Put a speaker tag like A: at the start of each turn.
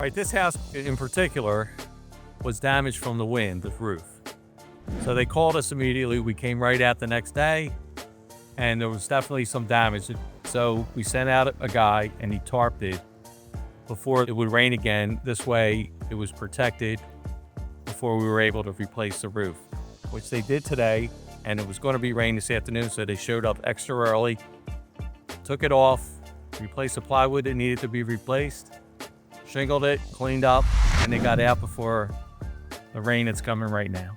A: Right, this house in particular was damaged from the wind, the roof. So they called us immediately. We came right out the next day, and there was definitely some damage. So we sent out a guy, and he tarped it before it would rain again. This way, it was protected before we were able to replace the roof, which they did today. And it was going to be rain this afternoon, so they showed up extra early, took it off, replaced the plywood that needed to be replaced, shingled it, cleaned up, and they got out before the rain that's coming right now.